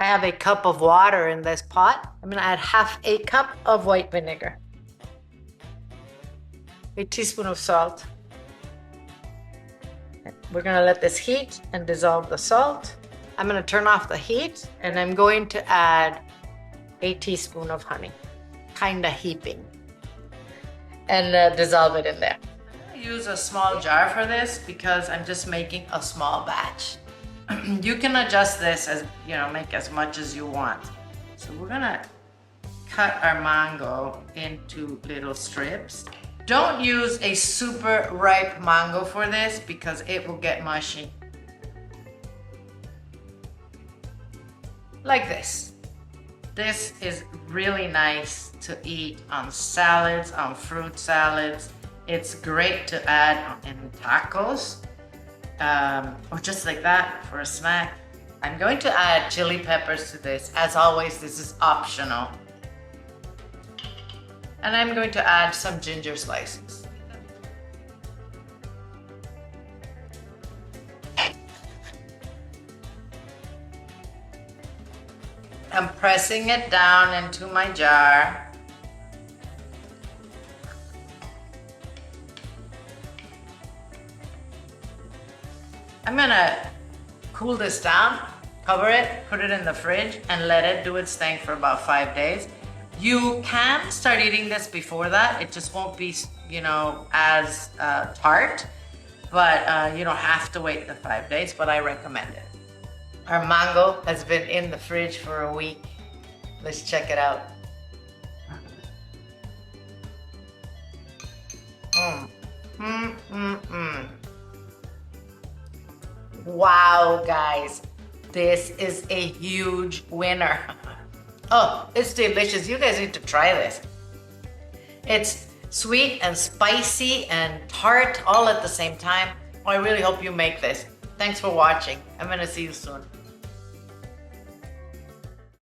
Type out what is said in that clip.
I have a cup of water in this pot. I'm gonna add half a cup of white vinegar, a teaspoon of salt. We're gonna let this heat and dissolve the salt. I'm gonna turn off the heat and I'm going to add a teaspoon of honey, kinda heaping, and dissolve it in there. I use a small jar for this because I'm just making a small batch. You can adjust this as, you know, make as much as you want. So we're gonna cut our mango into little strips. Don't use a super ripe mango for this because it will get mushy. Like this. This is really nice to eat on salads, on fruit salads. It's great to add in tacos, or just like that for a snack. I'm going to add chili peppers to this. As always, this is optional. And I'm going to add some ginger slices. I'm pressing it down into my jar. I'm gonna cool this down, cover it, put it in the fridge, and let it do its thing for about 5 days. You can start eating this before that. It just won't be, you know, as tart, but you don't have to wait the 5 days, but I recommend it. Our mango has been in the fridge for a week. Let's check it out. Wow, guys, this is a huge winner. Oh, it's delicious. You guys need to try this. It's sweet and spicy and tart all at the same time. I really hope you make this. Thanks for watching. I'm gonna see you soon.